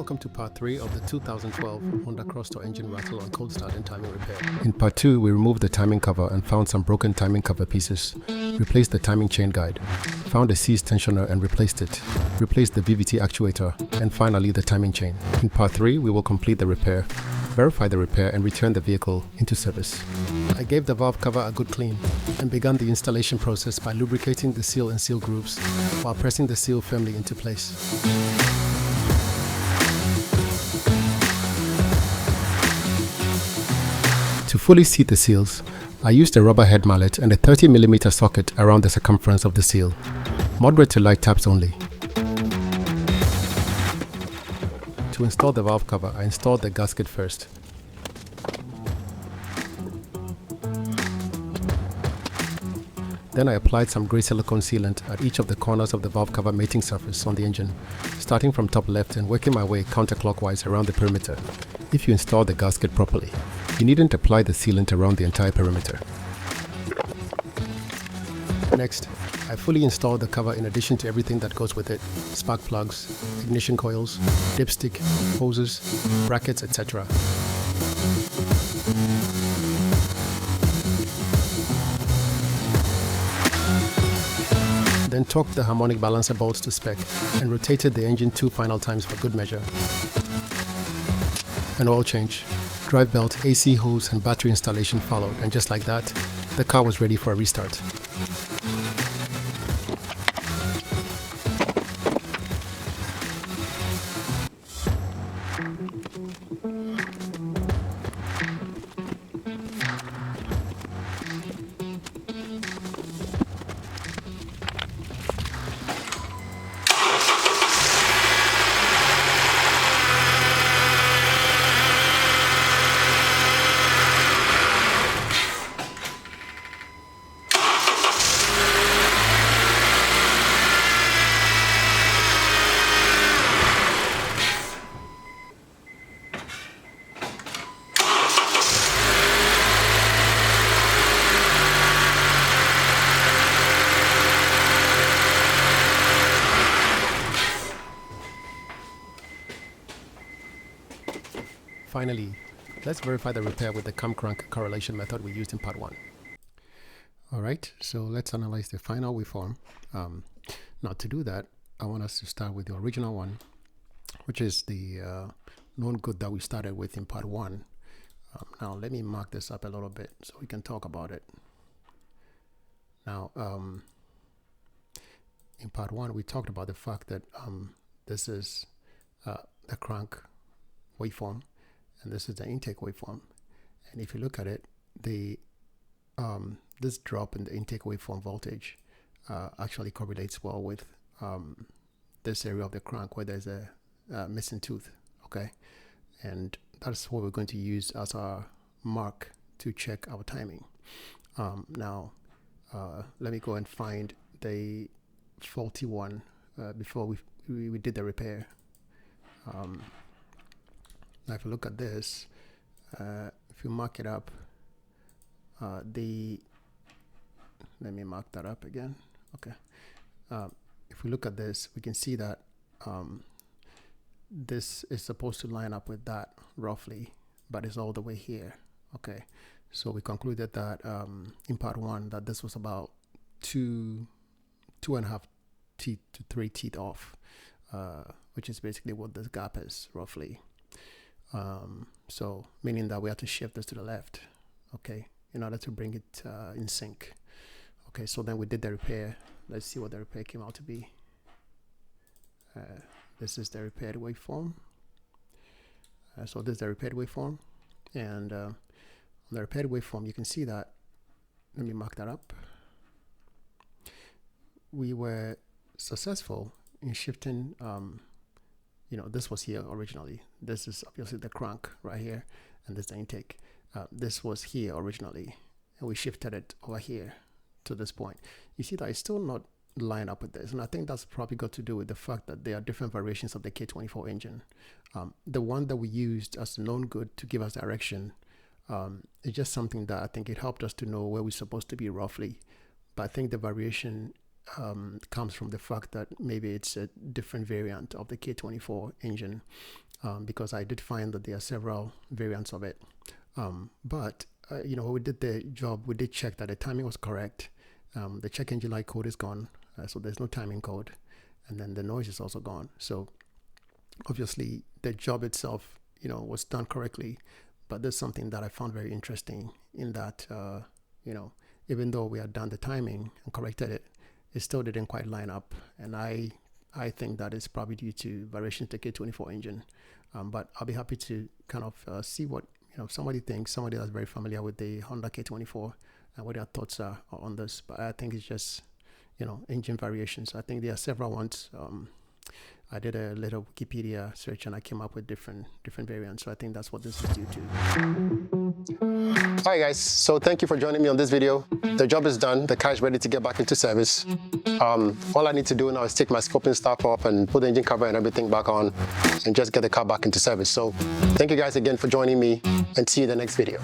Welcome to part 3 of the 2012 Honda Crosstour engine rattle on cold start and timing repair. In part 2, we removed the timing cover and found some broken timing cover pieces, replaced the timing chain guide, found a seized tensioner and replaced it, replaced the VVT actuator, and finally the timing chain. In part 3, we will complete the repair, verify the repair and return the vehicle into service. I gave the valve cover a good clean and began the installation process by lubricating the seal and seal grooves while pressing the seal firmly into place. To fully seat the seals, I used a rubber head mallet and a 30mm socket around the circumference of the seal. Moderate to light taps only. To install the valve cover, I installed the gasket first. Then I applied some grey silicone sealant at each of the corners of the valve cover mating surface on the engine, starting from top left and working my way counterclockwise around the perimeter. If you install the gasket properly, you needn't apply the sealant around the entire perimeter. Next, I fully installed the cover in addition to everything that goes with it: spark plugs, ignition coils, dipstick, hoses, brackets, etc. Then torqued the harmonic balancer bolts to spec and rotated the engine 2 final times for good measure. An oil change, drive belt, AC hose and battery installation followed, and just like that, the car was ready for a restart. Finally, let's verify the repair with the cam crank correlation method we used in part 1. Alright, so let's analyze the final waveform. Now to do that, I want us to start with the original one, which is the known good that we started with in part 1. Now let me mark this up a little bit so we can talk about it. Now, in part 1 we talked about the fact that this is the crank waveform, and this is the intake waveform. And if you look at it, the this drop in the intake waveform voltage actually correlates well with this area of the crank where there's a missing tooth. Okay, and that's what we're going to use as our mark to check our timing. Now, let me go and find the faulty one before we did the repair. Now if you look at this, if you mark it up, let me mark that up again. Okay. If we look at this, we can see that this is supposed to line up with that roughly, but it's all the way here. Okay. So we concluded that in part 1 that this was about 2.5 teeth to 3 teeth off, which is basically what this gap is roughly. So meaning that we have to shift this to the left, okay, in order to bring it in sync. Okay, so then we did the repair. Let's see what the repair came out to be. This is the repaired waveform. So this is the repaired waveform, and on the repaired waveform you can see that, let me mark that up, we were successful in shifting. This was here originally. This is obviously the crank right here, and this is the intake. This was here originally, and we shifted it over here to this point. You see that it's still not lined up with this, and I think that's probably got to do with the fact that there are different variations of the K24 engine. The one that we used as a known good to give us direction is just something that I think it helped us to know where we're supposed to be roughly. But I think the variation comes from the fact that maybe it's a different variant of the K24 engine. because I did find that there are several variants of it. But you know, when we did the job, we did check that the timing was correct. The check engine light code is gone, so there's no timing code, and then the noise is also gone. So obviously the job itself, you know, was done correctly. But there's something that I found very interesting in that, you know, even though we had done the timing and corrected it, it still didn't quite line up. And I think that is probably due to variations in the K24 engine. But I'll be happy to kind of see what, you know, somebody thinks, somebody that's very familiar with the Honda K24 and what their thoughts are on this. But I think it's just, you know, engine variations. I think there are several ones. I did a little Wikipedia search and I came up with different variants. So I think that's what this is due to. All right, guys. So thank you for joining me on this video. The job is done. The car is ready to get back into service. All I need to do now is take my scoping stock off and put the engine cover and everything back on and just get the car back into service. So thank you guys again for joining me and see you in the next video.